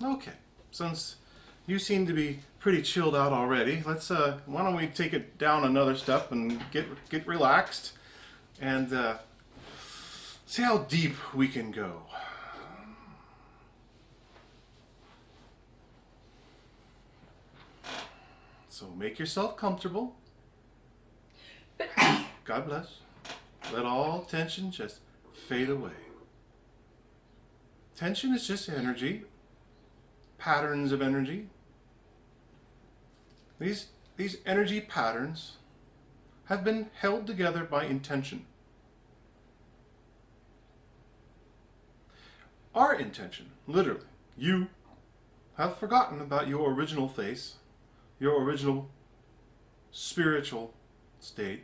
Okay, since you seem to be pretty chilled out already, let's why don't we take it down another step and get relaxed and see how deep we can go. So make yourself comfortable. God bless. Let all tension just fade away. Tension is just energy, patterns of energy. These energy patterns have been held together by intention. Our intention, literally, you have forgotten about your original face, your original spiritual state,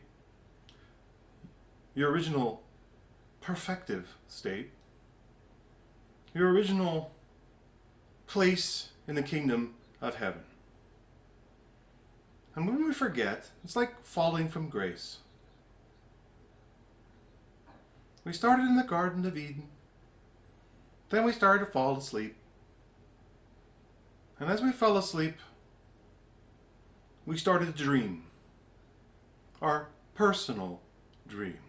your original perfective state, your original place in the kingdom of heaven. And when we forget, it's like falling from grace. We started in the Garden of Eden. Then we started to fall asleep. And as we fell asleep, we started to dream. Our personal dream.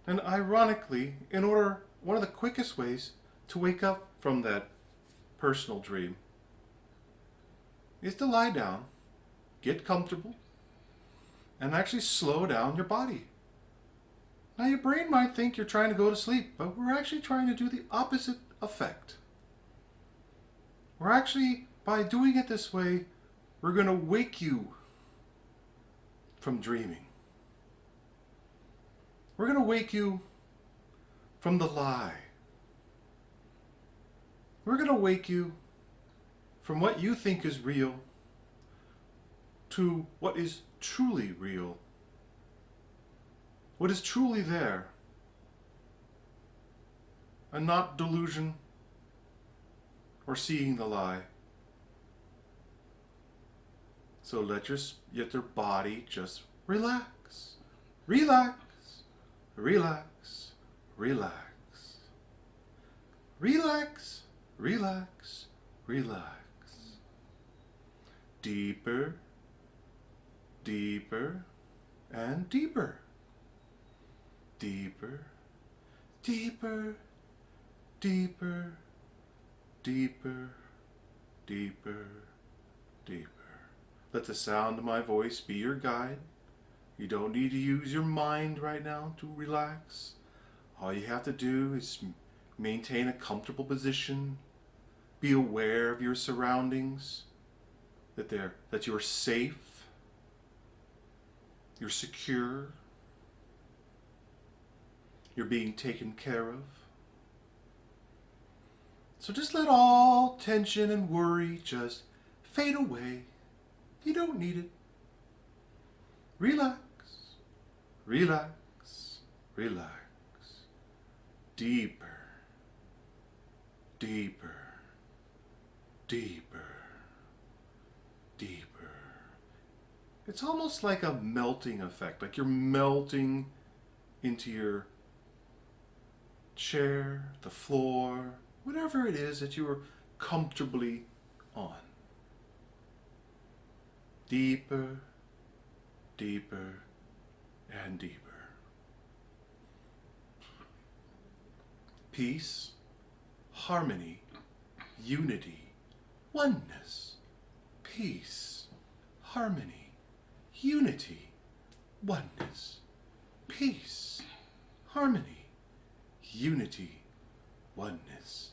And ironically, one of the quickest ways to wake up from that personal dream is to lie down, get comfortable, and actually slow down your body. Now your brain might think you're trying to go to sleep, but we're actually trying to do the opposite effect. We're actually, by doing it this way, we're going to wake you from dreaming. We're going to wake you from the lie. We're going to wake you from what you think is real to what is truly real. What is truly there. And not delusion or seeing the lie. So let your body just relax. Relax. Relax. Relax. Relax. Relax. Relax. Deeper. Deeper. And deeper. Deeper. Deeper. Deeper. Deeper. Deeper. Deeper. Let the sound of my voice be your guide. You don't need to use your mind right now to relax. All you have to do is maintain a comfortable position. Be aware of your surroundings, that you're safe, you're secure, you're being taken care of. So just let all tension and worry just fade away. You don't need it. Relax, relax, relax. Deeper, deeper, deeper, deeper. It's almost like a melting effect, like you're melting into your chair, the floor, whatever it is that you are comfortably on. Deeper, deeper, and deeper. Peace, harmony, unity, oneness. Peace, harmony, unity, oneness. Peace, harmony, unity, oneness.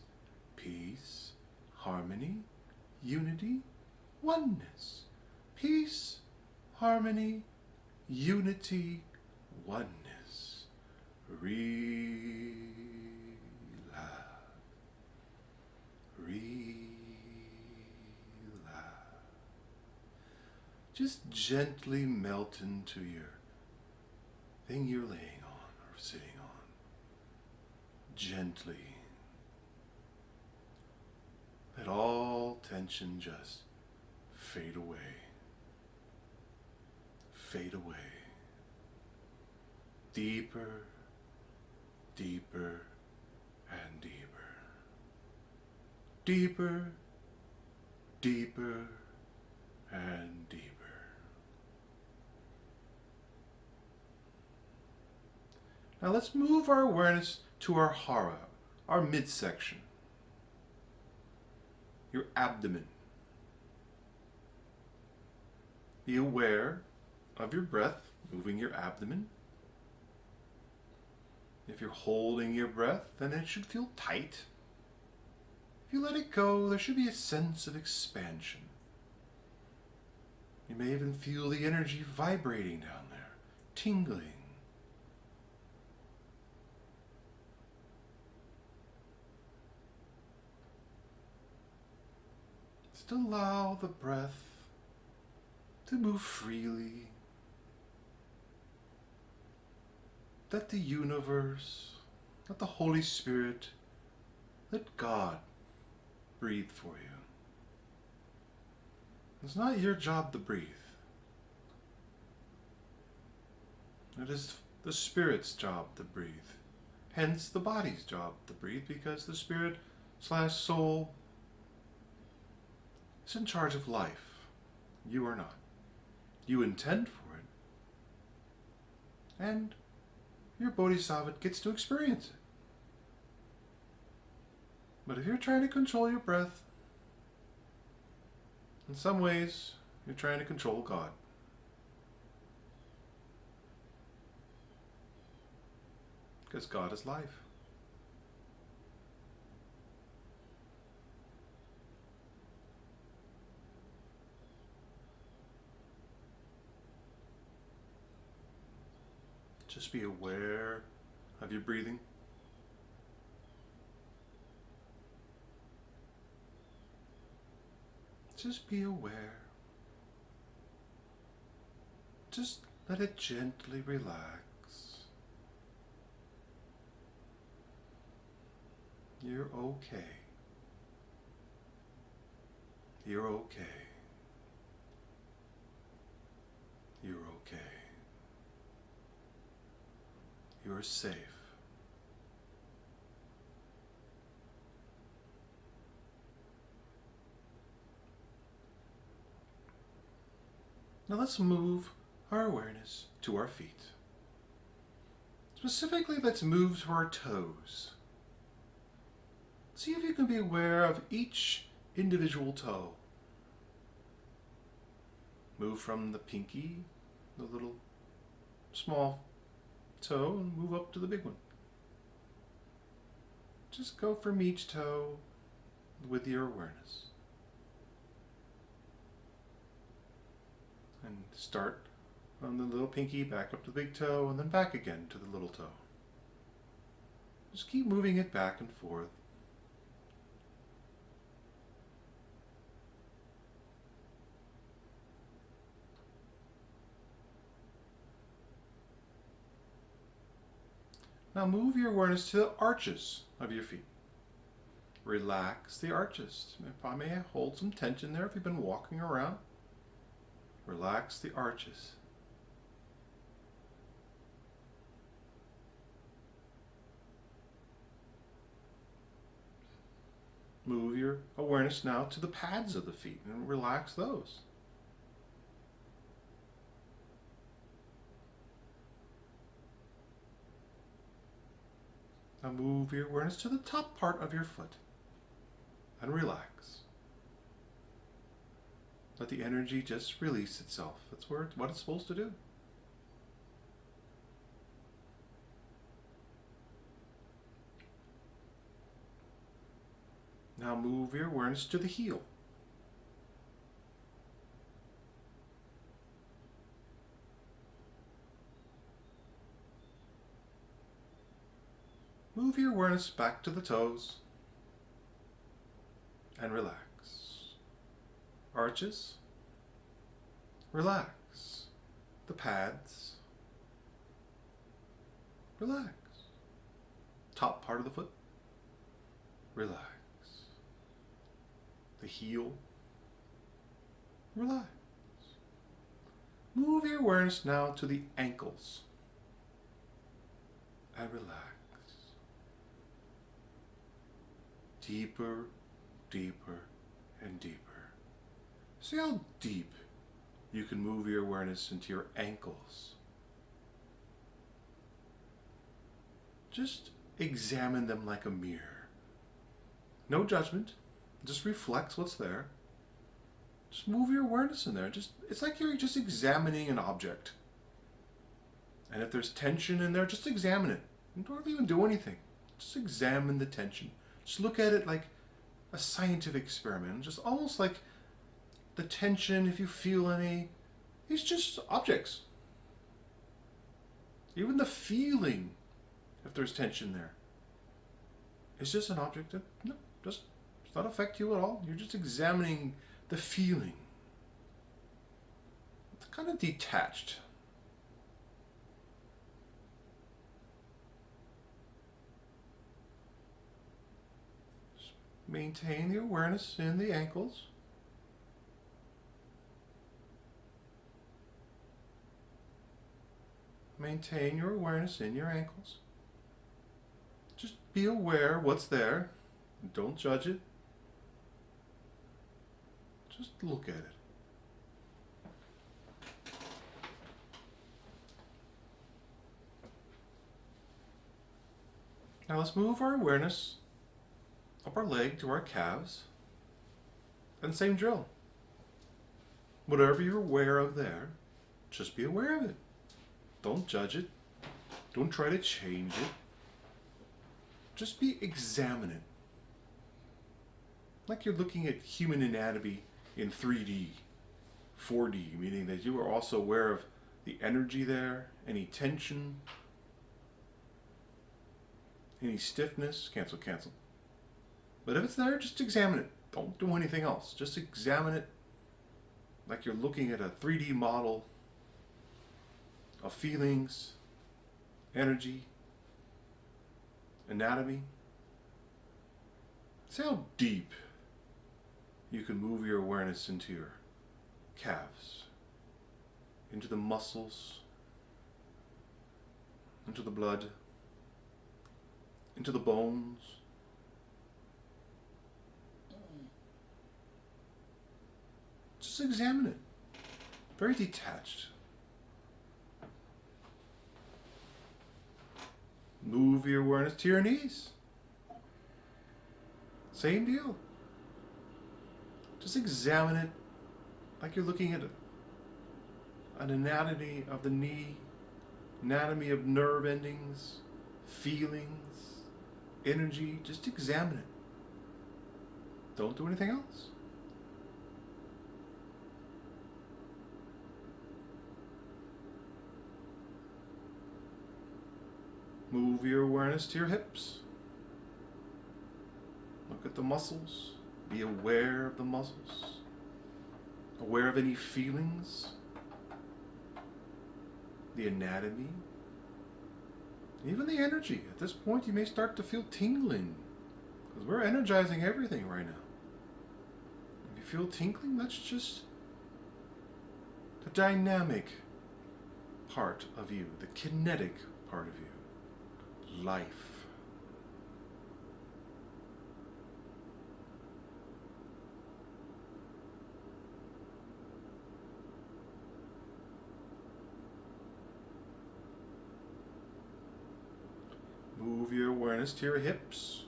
Peace, harmony, unity, oneness. Peace, harmony, unity, oneness. Relax. Relax. Just gently melt into your thing you're laying on or sitting on. Gently. Let all tension just fade away. Fade away. Deeper, deeper, and deeper. deeper, deeper, and deeper. Now let's move our awareness to our hara, our midsection, your abdomen. Be aware of your breath moving your abdomen. If you're holding your breath, then it should feel tight. If you let it go, there should be a sense of expansion. You may even feel the energy vibrating down there, tingling. Just allow the breath to move freely. Let the universe, let the Holy Spirit, let God breathe for you. It's not your job to breathe. It is the Spirit's job to breathe. Hence the body's job to breathe, because the Spirit/soul is in charge of life. You are not. You intend for it. And your bodhisattva gets to experience it. But if you're trying to control your breath, in some ways, you're trying to control God. Because God is life. Just be aware of your breathing. Just be aware. Just let it gently relax. You're okay. You're okay. You're okay. You're safe. Now let's move our awareness to our feet. Specifically, let's move to our toes. See if you can be aware of each individual toe. Move from the pinky, the little small toe, and move up to the big one. Just go from each toe with your awareness. And start on the little pinky, back up to the big toe, and then back again to the little toe. Just keep moving it back and forth. Now move your awareness to the arches of your feet. Relax the arches. I may hold some tension there if you've been walking around. Relax the arches. Move your awareness now to the pads of the feet and relax those. Now move your awareness to the top part of your foot and relax. Let the energy just release itself. That's what it's supposed to do. Now move your awareness to the heel. Move your awareness back to the toes and relax. Arches, relax. The pads, relax. Top part of the foot, relax. The heel, relax. Move your awareness now to the ankles and relax. Deeper, deeper and deeper. See how deep you can move your awareness into your ankles. Just examine them like a mirror. No judgment. Just reflects what's there. Just move your awareness in there. It's like you're just examining an object. And if there's tension in there, just examine it. You don't even do anything. Just examine the tension. Just look at it like a scientific experiment. Just almost like the tension, if you feel any, it's just objects. Even the feeling, if there's tension there, it's just an object that does not affect you at all. You're just examining the feeling. It's kind of detached. Just maintain the awareness in the ankles. Maintain your awareness in your ankles. Just be aware what's there. Don't judge it. Just look at it. Now let's move our awareness up our leg to our calves. And same drill. Whatever you're aware of there, just be aware of it. Don't judge it. Don't try to change it. Just examine it. Like you're looking at human anatomy in 3D, 4D, meaning that you are also aware of the energy there, any tension, any stiffness. Cancel. But if it's there, just examine it. Don't do anything else. Just examine it like you're looking at a 3D model of feelings, energy, anatomy. See how deep you can move your awareness into your calves, into the muscles, into the blood, into the bones. Just examine it. Very detached. Move your awareness to your knees. Same deal. Just examine it like you're looking at an anatomy of the knee, anatomy of nerve endings, feelings, energy. Just examine it. Don't do anything else. Move your awareness to your hips. Look at the muscles. Be aware of the muscles. Aware of any feelings. The anatomy. Even the energy. At this point you may start to feel tingling. Because we're energizing everything right now. If you feel tingling, that's just the dynamic part of you. The kinetic part of you. Life. Move your awareness to your hips.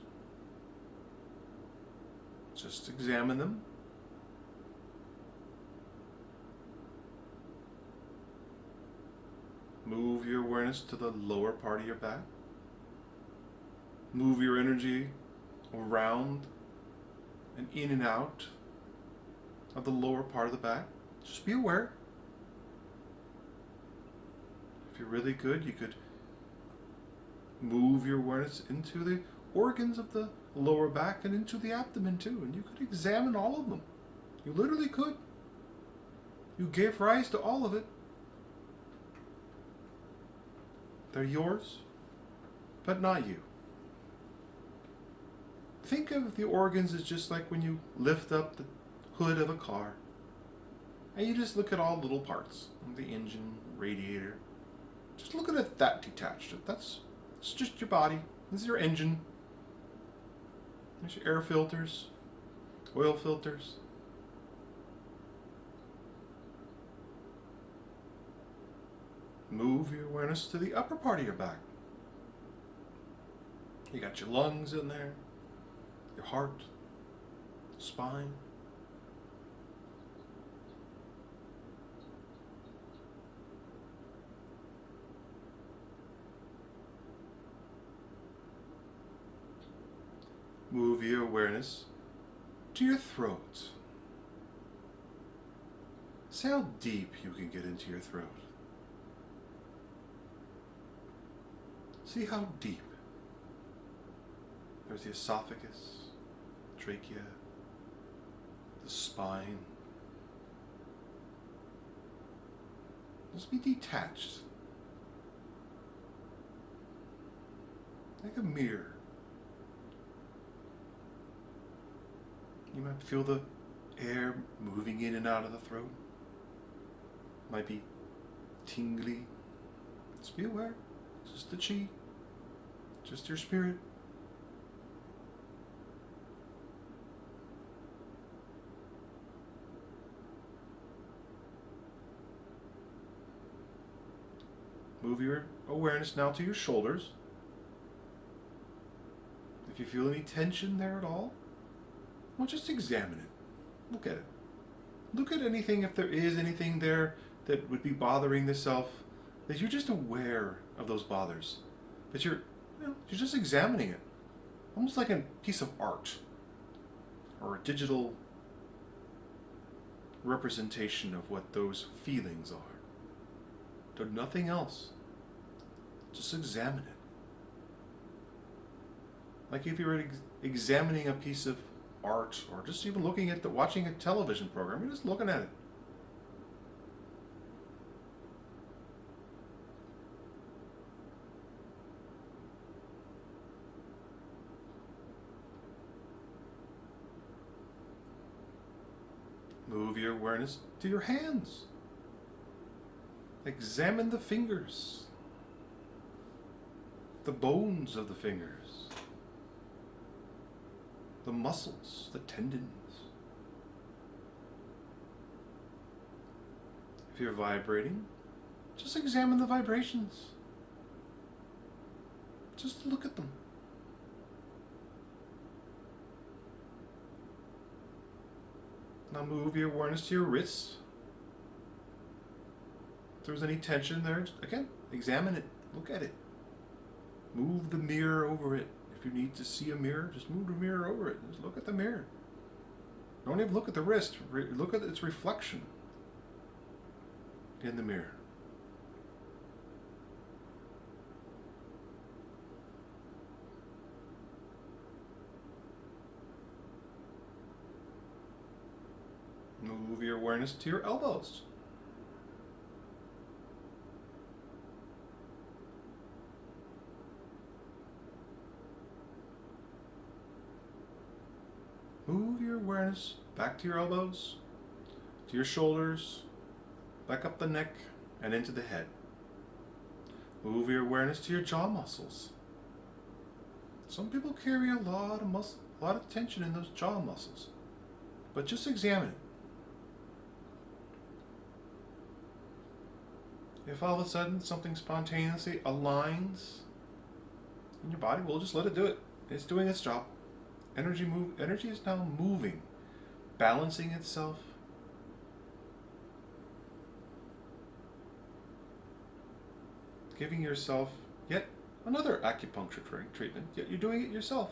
Just examine them. Move your awareness to the lower part of your back. Move your energy around and in and out of the lower part of the back. Just be aware. If you're really good, you could move your awareness into the organs of the lower back and into the abdomen too. And you could examine all of them. You literally could. You gave rise to all of it. They're yours, but not you. Think of the organs as just like when you lift up the hood of a car and you just look at all little parts. The engine, radiator. Just look at it that detached. It's just your body. This is your engine. There's your air filters. oil filters. Move your awareness to the upper part of your back. You got your lungs in there, your heart, spine. Move your awareness to your throat. See how deep you can get into your throat. See how deep. There's the esophagus, trachea, the spine. Just be detached. Like a mirror. You might feel the air moving in and out of the throat. Might be tingly. Just be aware. It's just the chi. Just your spirit. Move your awareness now to your shoulders. If you feel any tension there at all, well, just examine it. Look at it. Look at anything, if there is anything there that would be bothering the self, that you're just aware of those bothers. That you're just examining it. Almost like a piece of art or a digital representation of what those feelings are. Do nothing else. Just examine it. Like if you were examining a piece of art, or just even looking at watching a television program, you're just looking at it. Move your awareness to your hands. Examine the fingers, the bones of the fingers, the muscles, the tendons. If you're vibrating, just examine the vibrations. Just look at them. Now move your awareness to your wrists. If there's any tension there, again, examine it. Look at it. Move the mirror over it. If you need to see a mirror, just move the mirror over it. Just look at the mirror. Don't even look at the wrist. Look at its reflection in the mirror. Move your awareness to your elbows. Move your awareness back to your elbows, to your shoulders, back up the neck, and into the head. Move your awareness to your jaw muscles. Some people carry a lot of tension in those jaw muscles, but just examine it. If all of a sudden something spontaneously aligns in your body, well, just let it do it. It's doing its job. Energy is now moving, balancing itself. Giving yourself yet another acupuncture treatment, yet you're doing it yourself.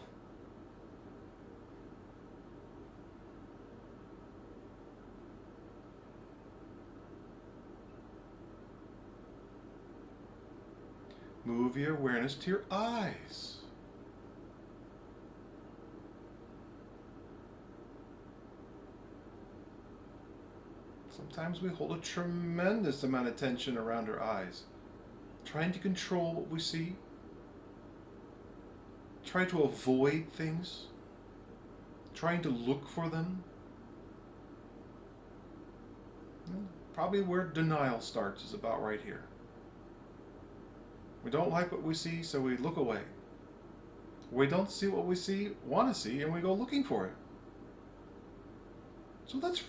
Move your awareness to your eyes. Sometimes we hold a tremendous amount of tension around our eyes, trying to control what we see, trying to avoid things, trying to look for them. Probably where denial starts is about right here. We don't like what we see, so we look away. We don't see what we want to see, and we go looking for it. So let's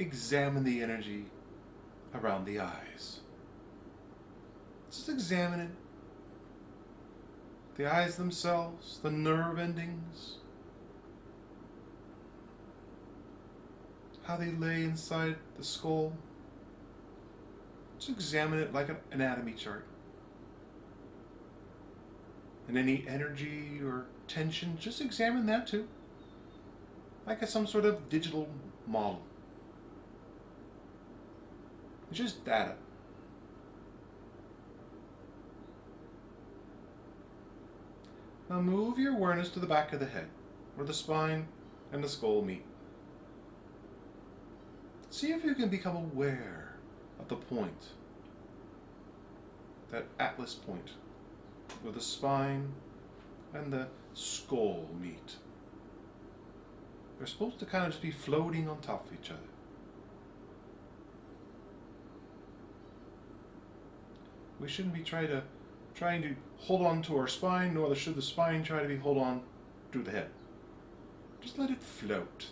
examine the energy around the eyes. Just examine it. The eyes themselves, the nerve endings, how they lay inside the skull. Just examine it like an anatomy chart. And any energy or tension, just examine that too. Like some sort of digital model. It's just data. Now move your awareness to the back of the head, where the spine and the skull meet. See if you can become aware of the point, that atlas point, where the spine and the skull meet. They're supposed to kind of just be floating on top of each other. We shouldn't be trying to hold on to our spine, nor should the spine try to be hold on to the head. Just let it float.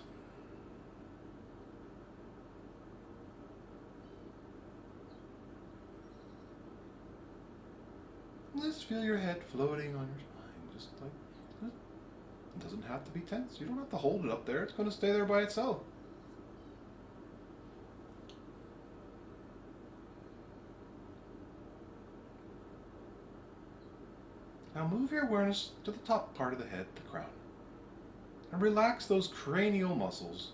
Just feel your head floating on your spine. Just like, it doesn't have to be tense. You don't have to hold it up there. It's going to stay there by itself. Now move your awareness to the top part of the head, the crown, and relax those cranial muscles.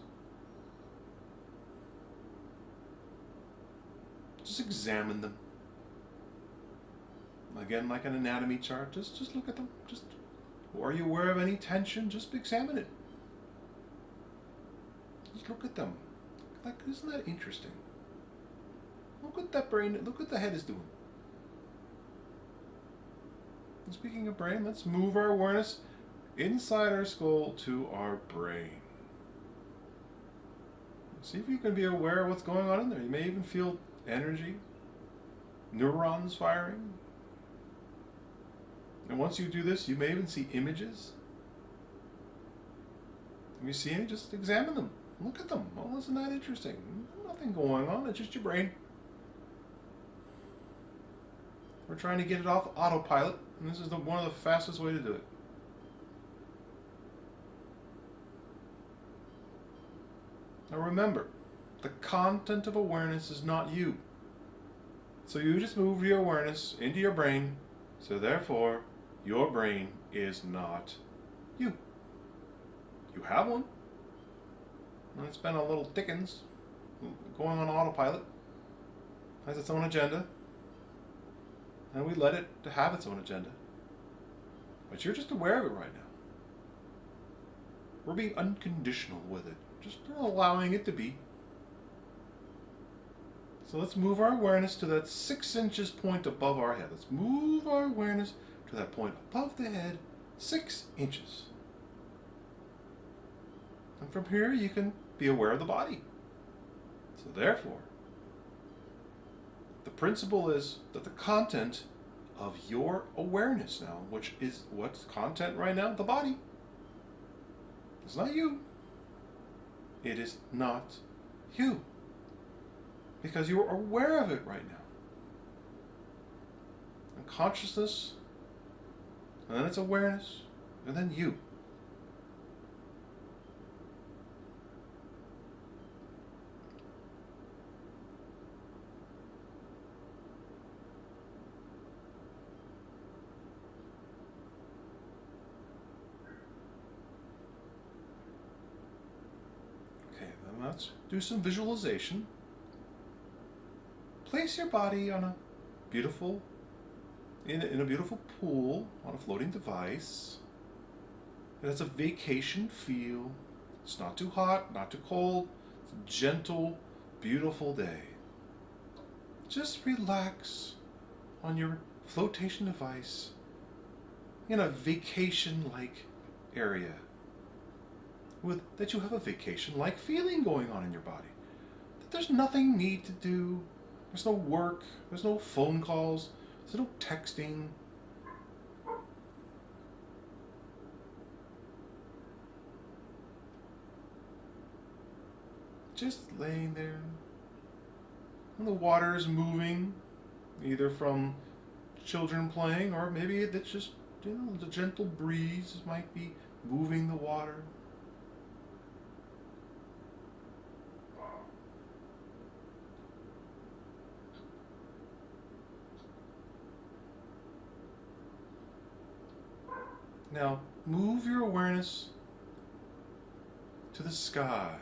Just examine them. Again, like an anatomy chart, just look at them. Are you aware of any tension? Just examine it. Just look at them. Like, isn't that interesting? Look at that brain, look what the head is doing. And speaking of brain, let's move our awareness inside our skull to our brain. See if you can be aware of what's going on in there. You may even feel energy, neurons firing. And once you do this, you may even see images. If you see any, just examine them. Look at them. Well, isn't that interesting? Nothing going on. It's just your brain. We're trying to get it off autopilot, and this is one of the fastest way to do it. Now remember, the content of awareness is not you. So you just move your awareness into your brain, so therefore, your brain is not you. You have one. And it's been a little Dickens, going on autopilot, has its own agenda, and we let it to have its own agenda. But you're just aware of it right now. We're being unconditional with it, just allowing it to be. So let's move our awareness to that 6 inches point above our head. Let's move our awareness to that point above the head, 6 inches. And from here, you can be aware of the body. So therefore, the principle is that the content of your awareness now, which is what's content right now? The body. It's not you. It is not you. Because you are aware of it right now. And consciousness, and then it's awareness, and then you. Okay, then let's do some visualization. Place your body on a beautiful, in a beautiful pool on a floating device. It has a vacation feel. It's not too hot, not too cold. It's a gentle, beautiful day. Just relax on your flotation device in a vacation-like area. That you have a vacation-like feeling going on in your body. That there's nothing need to do. There's no work, there's no phone calls, there's no texting. just laying there. And the water is moving, either from children playing, or maybe it's just, the gentle breeze might be moving the water. Now, move your awareness to the sky.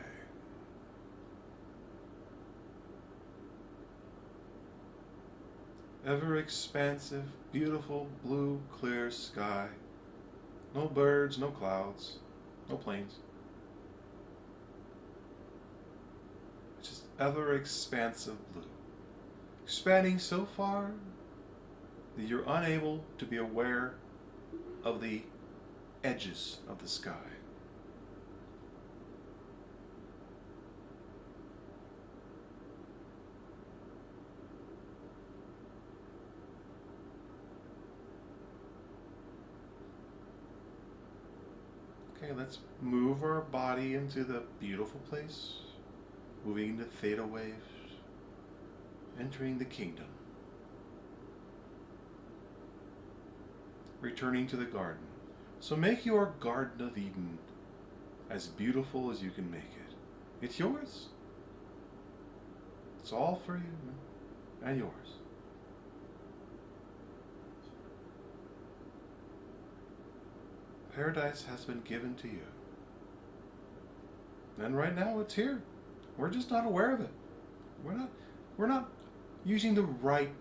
Ever expansive, beautiful, blue, clear sky. No birds, no clouds, no planes. Just ever expansive blue. Expanding so far that you're unable to be aware of the edges of the sky. Okay, let's move our body into the beautiful place, moving into theta waves, entering the kingdom, returning to the garden. So make your Garden of Eden as beautiful as you can make it. It's yours. It's all for you and yours. Paradise has been given to you. And right now it's here. We're just not aware of it. We're not using the right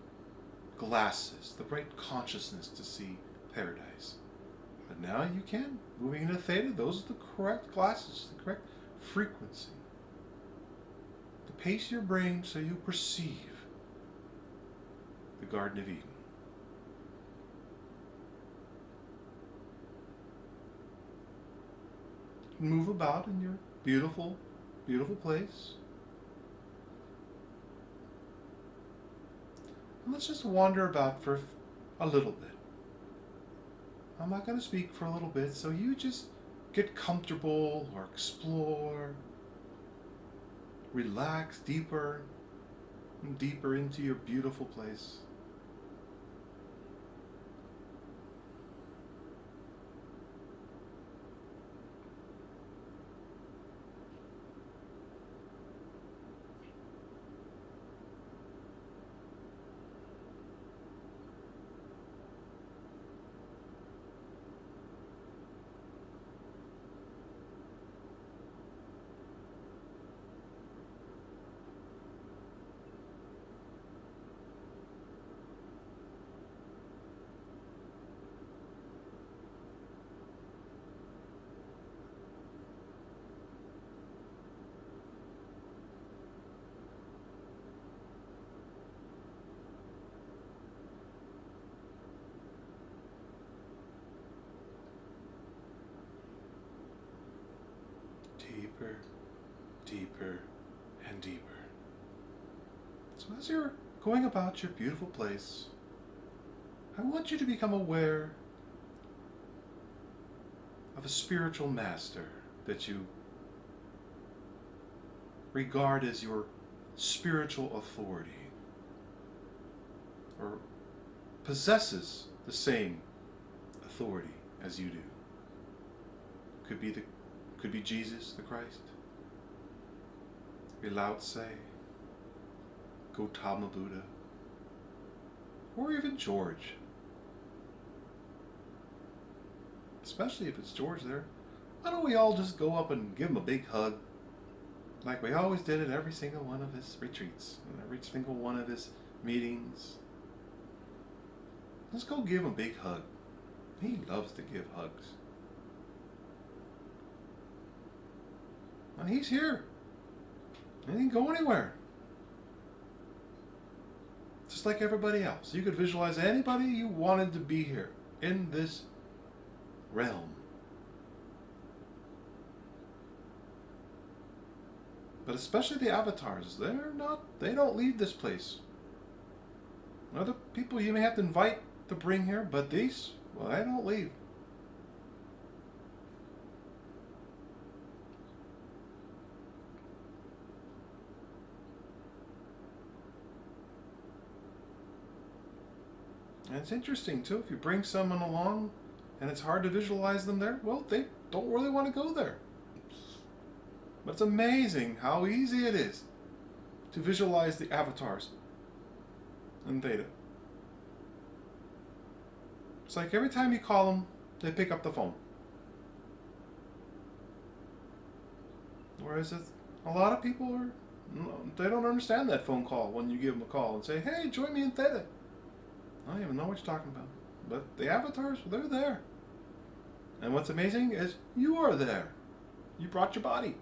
glasses, the right consciousness to see paradise. But now you can. Moving into theta, those are the correct glasses, the correct frequency. To pace your brain so you perceive the Garden of Eden. Move about in your beautiful, beautiful place. And let's just wander about for a little bit. I'm not going to speak for a little bit, so you just get comfortable or explore. Relax deeper and deeper into your beautiful place. Deeper, deeper, and deeper. So as you're going about your beautiful place, I want you to become aware of a spiritual master that you regard as your spiritual authority, or possesses the same authority as you do. Could be Jesus the Christ, be Lao Tse, Gautama Buddha, or even George. Especially if it's George there. Why don't we all just go up and give him a big hug, like we always did at every single one of his retreats, and every single one of his meetings. Let's go give him a big hug. He loves to give hugs. And he's here. He didn't go anywhere. Just like everybody else. You could visualize anybody you wanted to be here in this realm. But especially the avatars, they don't leave this place. Other people you may have to invite to bring here, but these, well, they don't leave. And it's interesting too, if you bring someone along and it's hard to visualize them there, well, they don't really want to go there. But it's amazing how easy it is to visualize the avatars in Theta. It's like every time you call them, they pick up the phone. Whereas a lot of people they don't understand that phone call when you give them a call and say, hey, join me in Theta. I don't even know what you're talking about. But the avatars, they're there. And what's amazing is you are there. You brought your body.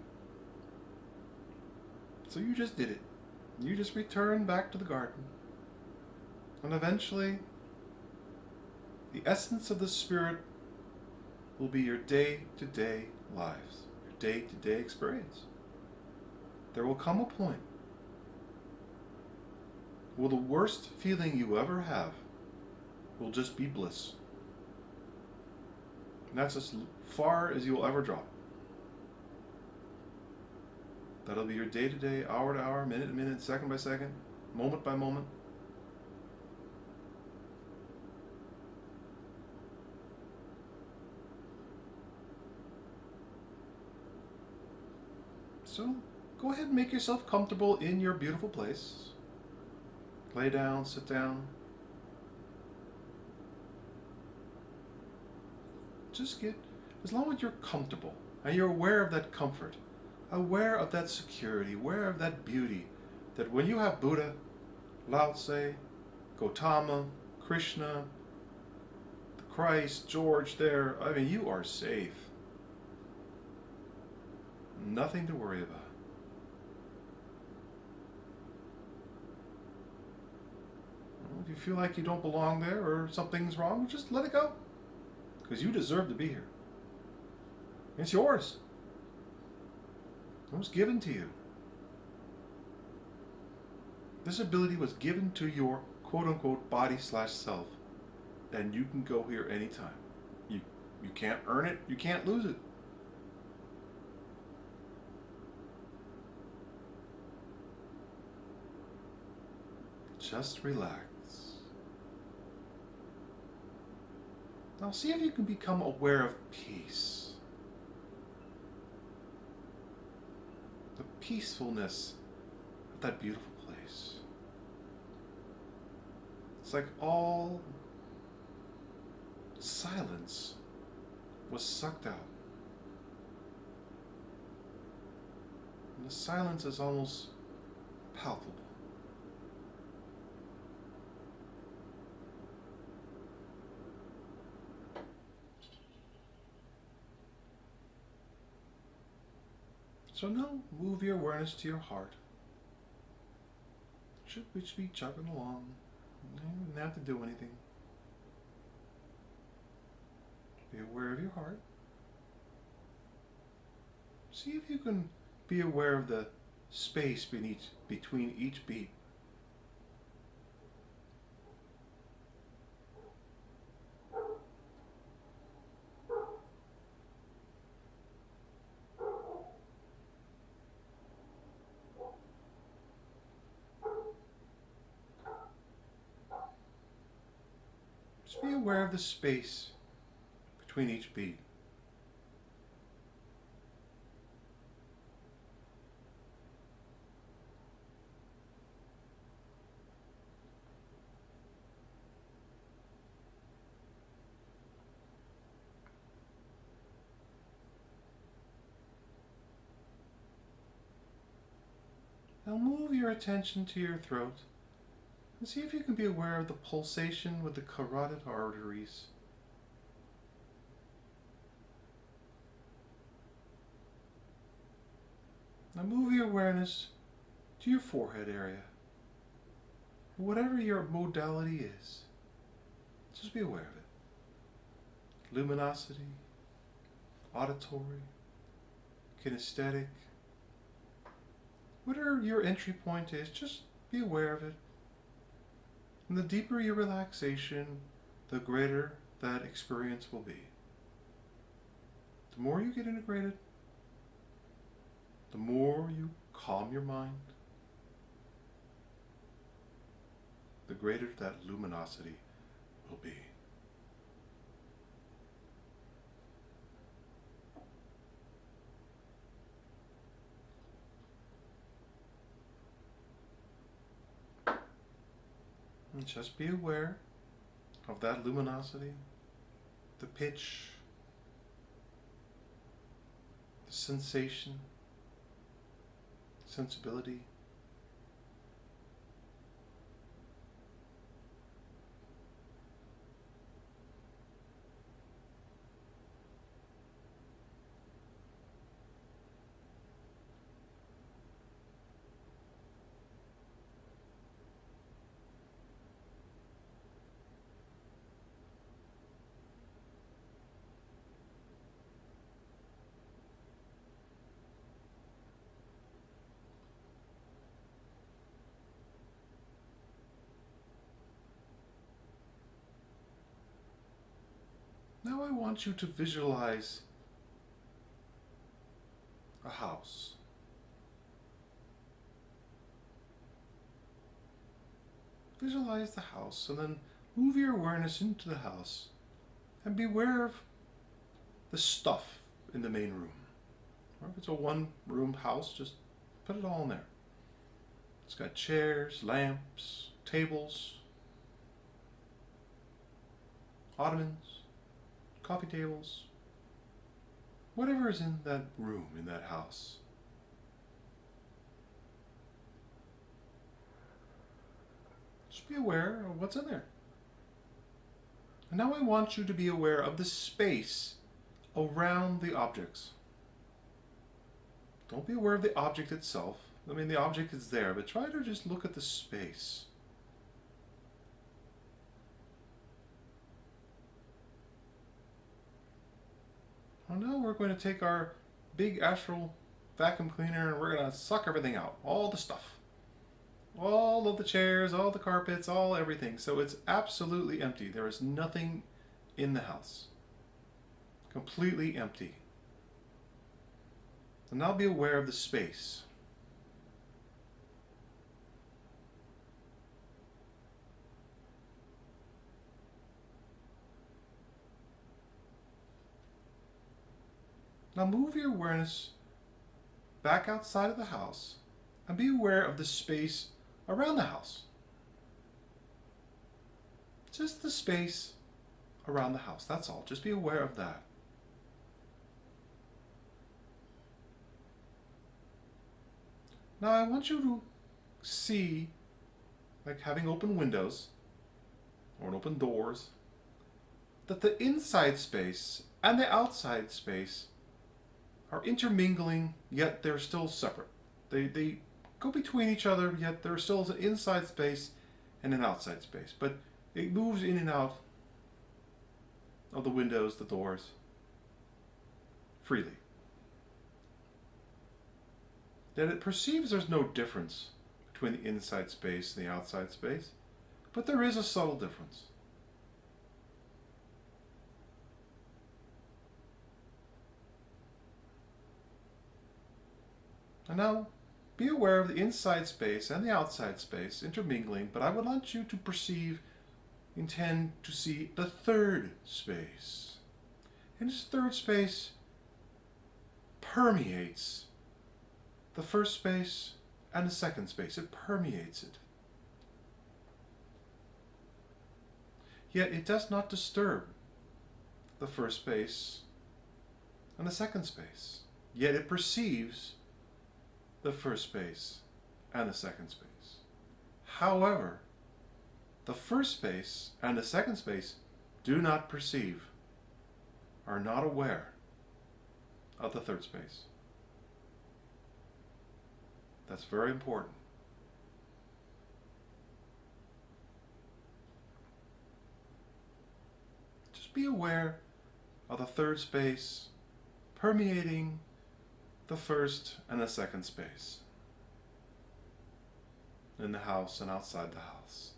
So you just did it. You just returned back to the garden. And eventually, the essence of the Spirit will be your day-to-day lives, your day-to-day experience. There will come a point where the worst feeling you ever have will just be bliss. And that's as far as you'll ever drop. That'll be your day-to-day, hour-to-hour, minute-to-minute, second-by-second, moment-by-moment. So, go ahead and make yourself comfortable in your beautiful place. Lay down, sit down. Just as long as you're comfortable and you're aware of that comfort, aware of that security, aware of that beauty, that when you have Buddha, Lao Tse, Gautama, Krishna, the Christ, George there, I mean, you are safe. Nothing to worry about. Well, if you feel like you don't belong there or something's wrong, just let it go. Because you deserve to be here. It's yours. It was given to you. This ability was given to your quote-unquote body/self. And you can go here anytime. You can't earn it. You can't lose it. Just relax. Now see if you can become aware of peace. The peacefulness of that beautiful place. It's like all silence was sucked out. And the silence is almost palpable. So now move your awareness to your heart. Should we be chugging along? You don't have to do anything. Be aware of your heart. See if you can be aware of the space between each beat. Just be aware of the space between each beat. Now move your attention to your throat and see if you can be aware of the pulsation with the carotid arteries. Now move your awareness to your forehead area. Whatever your modality is, just be aware of it. Luminosity, auditory, kinesthetic, whatever your entry point is, just be aware of it. And the deeper your relaxation, the greater that experience will be. The more you get integrated, the more you calm your mind, the greater that luminosity will be. And just be aware of that luminosity, the pitch, the sensation, sensibility. Now I want you to visualize a house. Visualize the house and then move your awareness into the house and be aware of the stuff in the main room. Or if it's a one-room house, just put it all in there. It's got chairs, lamps, tables, ottomans, coffee tables, whatever is in that room, in that house. Just be aware of what's in there. And now I want you to be aware of the space around the objects. Don't be aware of the object itself. I mean, the object is there, but try to just look at the space. Well, now we're going to take our big astral vacuum cleaner and we're going to suck everything out. All the stuff. All of the chairs, all the carpets, all everything. So it's absolutely empty. There is nothing in the house. Completely empty. And now be aware of the space. Now move your awareness back outside of the house and be aware of the space around the house. Just the space around the house, that's all. Just be aware of that. Now I want you to see, like having open windows or open doors, that the inside space and the outside space are intermingling, yet they're still separate. They go between each other, yet there's still an inside space and an outside space. But it moves in and out of the windows, the doors, freely. That it perceives there's no difference between the inside space and the outside space, but there is a subtle difference. And now, be aware of the inside space and the outside space intermingling, but I would want you to perceive, intend to see the third space. And this third space permeates the first space and the second space. It permeates it. Yet it does not disturb the first space and the second space. Yet it perceives the first space and the second space. However, the first space and the second space do not perceive, are not aware of the third space. That's very important. Just be aware of the third space permeating the first and the second space in the house and outside the house.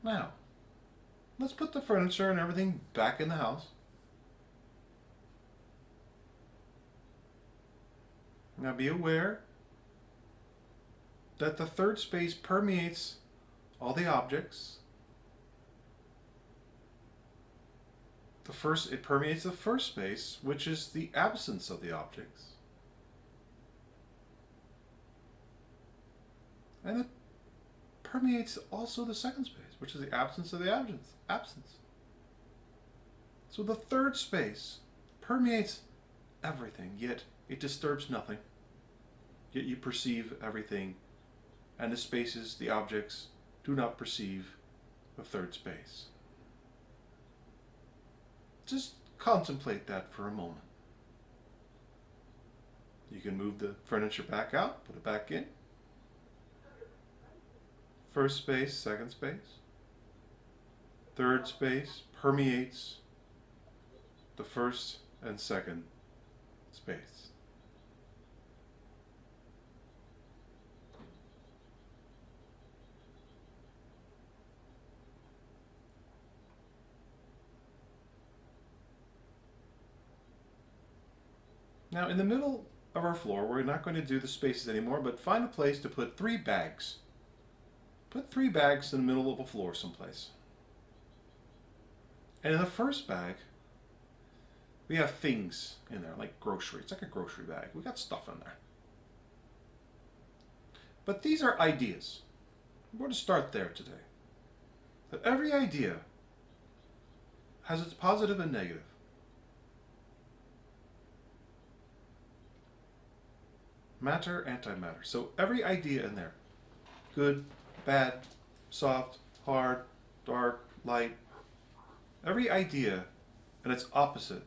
Now, let's put the furniture and everything back in the house. Now be aware that the third space permeates all the objects. It permeates the first space, which is the absence of the objects. And it permeates also the second space, which is the absence of the absence. So the third space permeates everything, yet it disturbs nothing. Yet you perceive everything, and the spaces, the objects, do not perceive the third space. Just contemplate that for a moment. You can move the furniture back out, put it back in. First space, second space. Third space permeates the first and second space. Now, in the middle of our floor, we're not going to do the spaces anymore, but find a place to put 3 bags. Put 3 bags in the middle of a floor someplace. And in the first bag, we have things in there, like groceries. It's like a grocery bag. We got stuff in there. But these are ideas. We're going to start there today. That every idea has its positive and negative. Matter, antimatter. So every idea in there, good, bad, soft, hard, dark, light, every idea and its opposite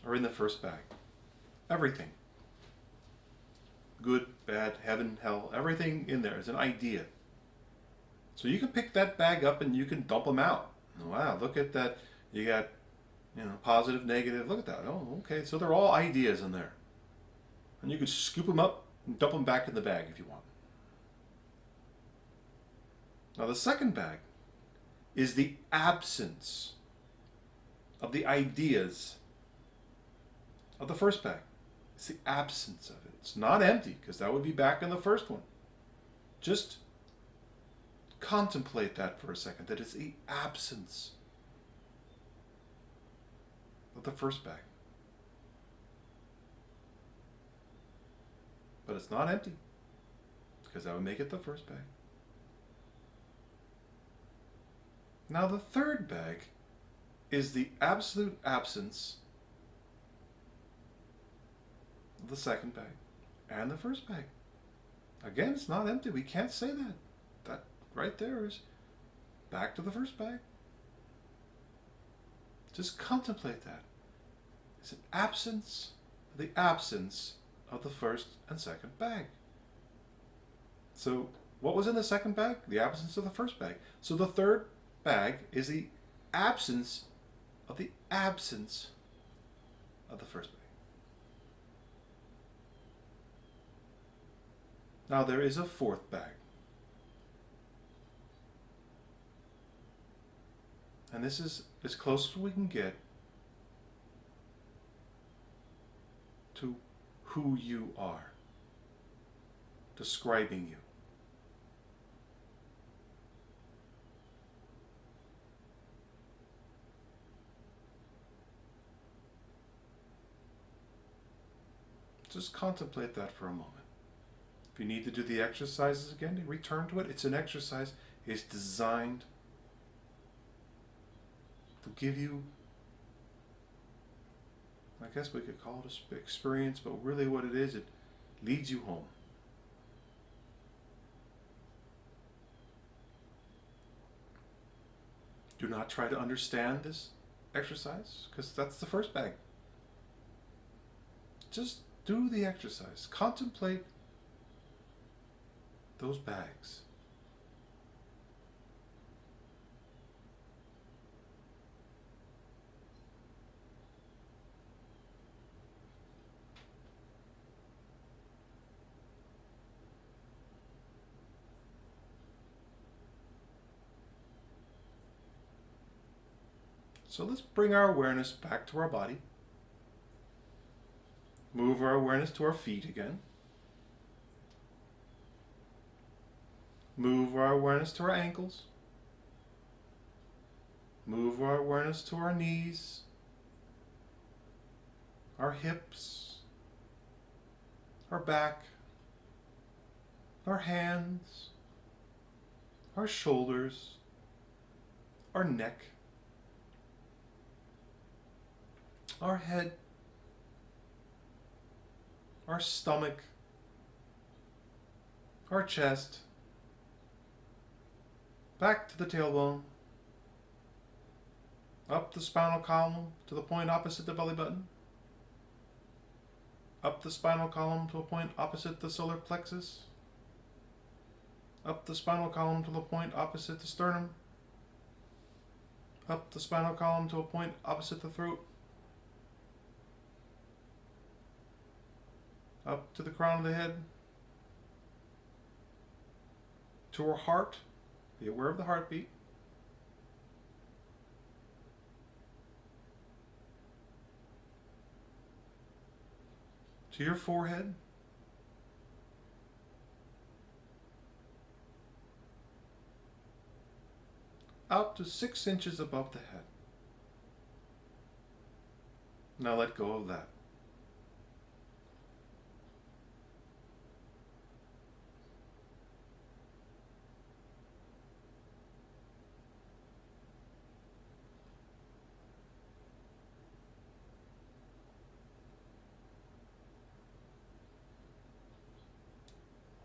are in the first bag. Everything. Good, bad, heaven, hell, everything in there is an idea. So you can pick that bag up and you can dump them out. Wow, look at that. You got, positive, negative. Look at that. Oh, okay. So they're all ideas in there. And you could scoop them up and dump them back in the bag if you want. Now the second bag is the absence of the ideas of the first bag. It's the absence of it. It's not empty, because that would be back in the first one. Just contemplate that for a second, that it's the absence of the first bag. But it's not empty, because that would make it the first bag. Now the third bag is the absolute absence of the second bag and the first bag. Again, it's not empty. We can't say that. That right there is back to the first bag. Just contemplate that. It's an absence of the absence of the first and second bag. So what was in the second bag? The absence of the first bag. So the third bag is the absence of the absence of the first bag. Now there is a fourth bag. And this is as close as we can get to who you are, describing you. Just contemplate that for a moment. If you need to do the exercises again, return to it. It's an exercise. It's designed to give you, I guess we could call it an experience, but really what it is, it leads you home. Do not try to understand this exercise, because that's the first bag. Just do the exercise. Contemplate those bags. So let's bring our awareness back to our body. Move our awareness to our feet again. Move our awareness to our ankles. Move our awareness to our knees, our hips, our back, our hands, our shoulders, our neck, our head, our stomach, our chest, back to the tailbone, up the spinal column to the point opposite the belly button, up the spinal column to a point opposite the solar plexus, up the spinal column to the point opposite the sternum, up the spinal column to a point opposite the throat, up to the crown of the head, to our heart. Be aware of the heartbeat. To your forehead. Out to 6 inches above the head. Now let go of that.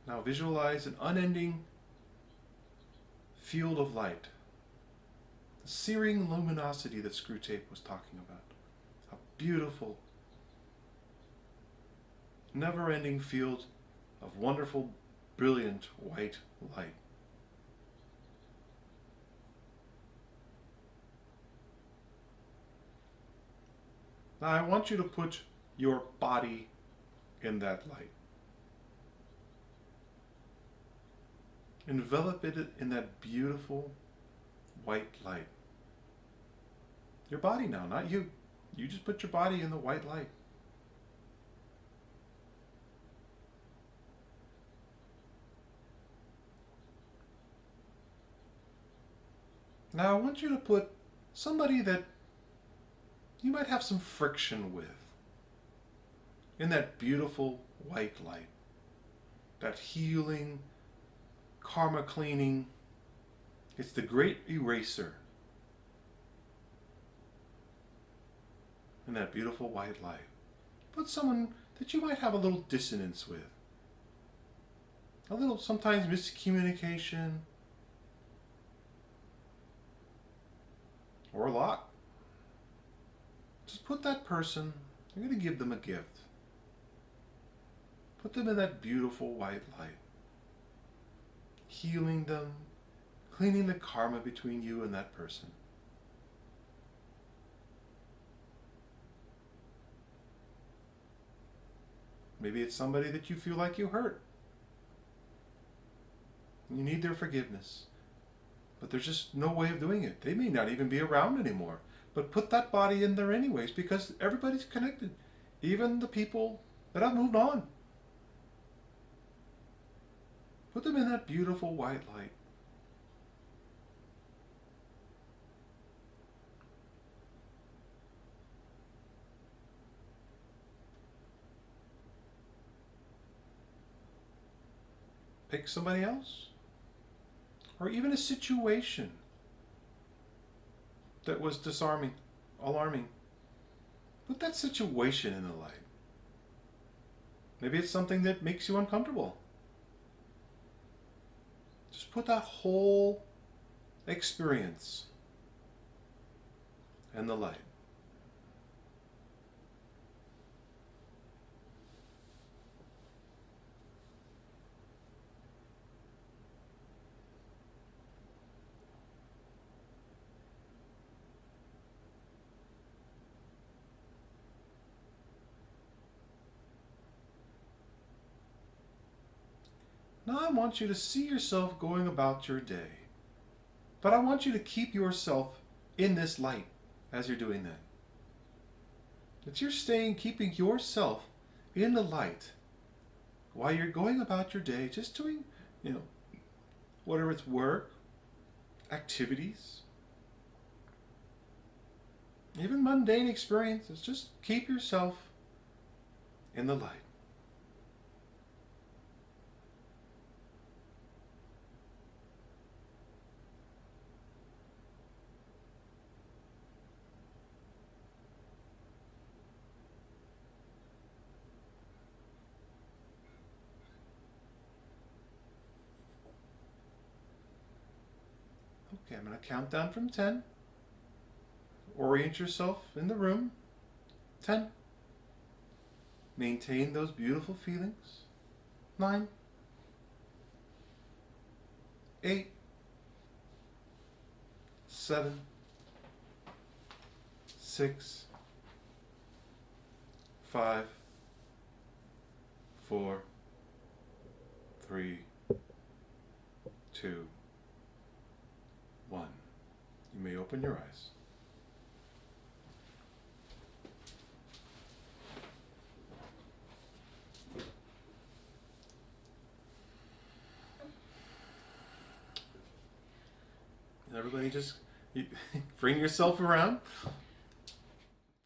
Now visualize an unending field of light. The searing luminosity that Screwtape was talking about. A beautiful, never-ending field of wonderful, brilliant white light. Now I want you to put your body in that light. Envelop it in that beautiful white light. Your body now, not you. You just put your body in the white light. Now I want you to put somebody that you might have some friction with in that beautiful white light. That healing, karma cleaning. It's the great eraser. In that beautiful white light. Put someone that you might have a little dissonance with. A little, sometimes miscommunication. Or a lot. Just put that person, you're going to give them a gift. Put them in that beautiful white light. Healing them, cleaning the karma between you and that person. Maybe it's somebody that you feel like you hurt. You need their forgiveness. But there's just no way of doing it. They may not even be around anymore. But put that body in there anyways, because everybody's connected. Even the people that have moved on. Put them in that beautiful white light. Pick somebody else. Or even a situation that was disarming, alarming. Put that situation in the light. Maybe it's something that makes you uncomfortable. Just put that whole experience in the light. Now I want you to see yourself going about your day. But I want you to keep yourself in this light as you're doing that. That you're keeping yourself in the light while you're going about your day, just doing, whatever it's work, activities, even mundane experiences. Just keep yourself in the light. Okay, I'm going to count down from 10. Orient yourself in the room. 10. Maintain those beautiful feelings. 9. 8. 7. 6. 5. 4. 3. 2. 1. You may open your eyes. Everybody just bring yourself around.